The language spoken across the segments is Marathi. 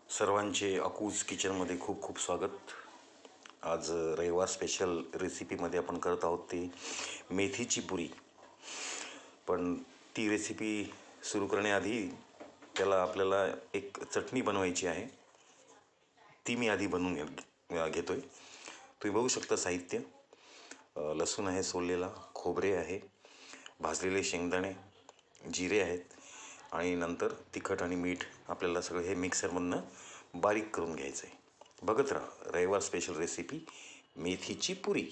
सर्वांचे अकूज किचनमध्ये खूप खूप स्वागत। आज रविवार स्पेशल रेसिपीमध्ये आपण करत आहोत ती मेथीची पुरी। पण ती रेसिपी सुरू करण्याआधी त्याला आपल्याला एक चटणी बनवायची आहे, ती मी आधी बनवून घेतोय। तुम्ही बघू शकता साहित्य, लसूण आहे सोललेला, खोबरे आहे, भाजलेले शेंगदाणे, जिरे आहेत आणि नंतर तिखट आणि मीठ। आपल्याला सगळं हे मिक्सरमधनं बारीक करून घ्यायचं आहे। बघत राहा रविवार स्पेशल रेसिपी मेथीची पुरी।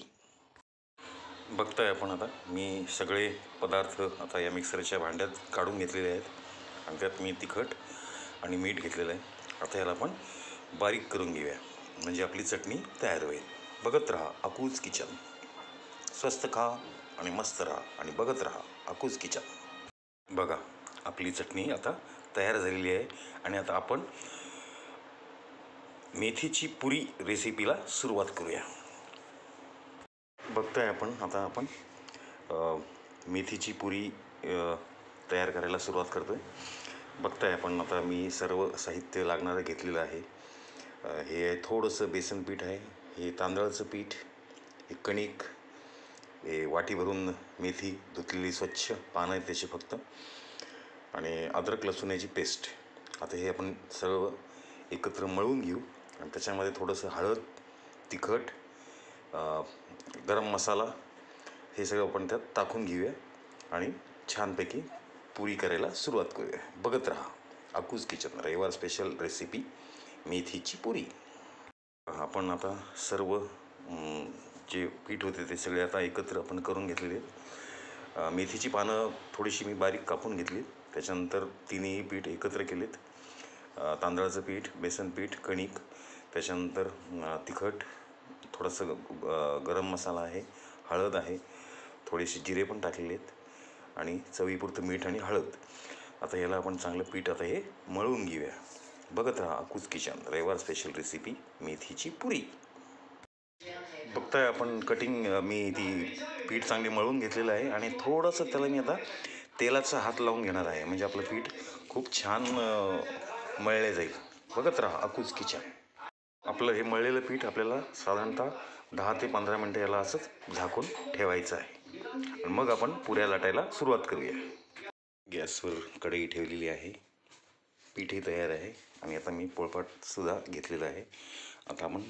बघताय आपण आता मी सगळे पदार्थ आता या मिक्सरच्या भांड्यात काढून घेतलेले आहेत आणि त्यात मी तिखट आणि मीठ घेतलेलं आहे। आता याला आपण बारीक करून घेऊया, म्हणजे आपली चटणी तयार होईल। बघत राहा अकूज किचन। स्वस्त खा आणि मस्त राहा आणि बघत राहा अकूज किचन। बघा आपली चटणी आता तयार झालेली आहे आणि आता आपण मेथीची पुरी रेसिपीला सुरुवात करूया। बघताय आपण मेथीची पुरी तयार करायला सुरुवात करतोय। बघताय आपण आता मी सर्व साहित्य लागणारं घेतलेलं आहे। हे थोडंसं बेसन पीठ आहे, हे तांदळाचं पीठ, हे कणिक, हे वाटी भरून मेथी धुतलेली स्वच्छ पानं आहेत त्याची फक्त, आणि अद्रक लसूणाची पेस्ट। आता हे आपण सर्व एकत्र मळून घेऊ आणि त्याच्यामध्ये थोडंसं हळद, तिखट, गरम मसाला हे सगळं आपण त्यात टाकून घेऊया आणि छानपैकी पुरी करायला सुरुवात करूया। बघत राहा अकूज किचन रविवार स्पेशल रेसिपी मेथीची पुरी। आपण आता सर्व जे पीठ होते ते सगळे आता एकत्र आपण करून घेतलेले आहेत। मेथीची पानं थोडीशी मी बारीक कापून घेतली, त्याच्यानंतर तिन्ही पीठ एकत्र केलेत। तांदळाचं पीठ, बेसन पीठ, कणिक, त्याच्यानंतर तिखट, थोडंसं गरम मसाला आहे, हळद आहे, थोडेसे जिरे पण टाकलेले आहेत आणि चवीपुरतं मीठ आणि हळद। आता याला आपण चांगलं पीठ आता हे मळून घेऊया। बघत राहा अकूज किचन रविवार स्पेशल रेसिपी मेथीची पुरी। बघताय आपण मी ती पीठ चांगली मळून घेतलेलं आहे आणि थोडंसं त्याला मी आता तेलाचा हात लावून घेणार आहे, म्हणजे आपलं पीठ खूप छान मळले जाईल। बघत राहा अकूज किचन। आपलं हे मळलेलं पीठ आपल्याला साधारणतः 10 ते 15 मिनटं याला असंच झाकून ठेवायचं आहे आणि मग आपण पुऱ्या लाटायला सुरुवात करूया। गॅसवर कढई ठेवलेली आहे, पीठही तयार आहे आणि आता मी पोळपाटसुद्धा घेतलेलं आहे। आता आपण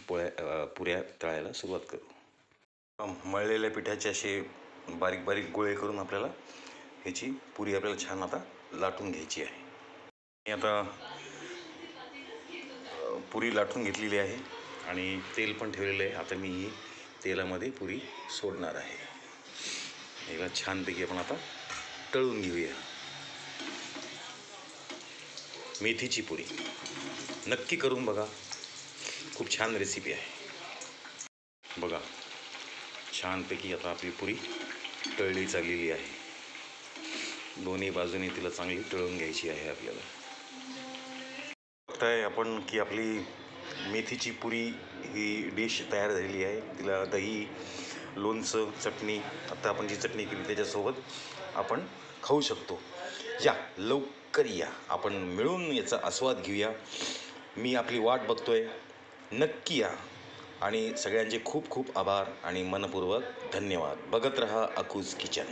पुऱ्या तळायला सुरुवात करू। मळलेल्या पिठाचे असे बारीक बारीक गोळे करून आपल्याला ह्याची पुरी आपल्याला छान आता लाटून घ्यायची आहे। आता पुरी लाटून घेतलेली आहे आणि तेल पण ठेवलेलं आहे। आता मी ही तेलामध्ये पुरी सोडणार आहे। याला छानपैकी आपण आता तळून घेऊया। मेथीची पुरी नक्की करून बघा, खूप छान रेसिपी आहे। बघा छानपैकी आता आपली पुरी तळली चाललेली आहे। दोन्ही बाजूने तिला चांगली तळून घ्यायची आहे आपल्याला। बघताय आपण की आपली मेथीची पुरी ही डिश तयार झालेली आहे। तिला दही, लोणचं, चटणी, आता आपण जी चटणी केली त्याच्यासोबत आपण खाऊ शकतो। या लवकर या, आपण मिळून याचा आस्वाद घेऊया। मी आपली वाट बघतोय, नक्की या आणि सगळ्यांचे खूप खूप आभार आणि मनपूर्वक धन्यवाद। बघत रहा अकूज किचन।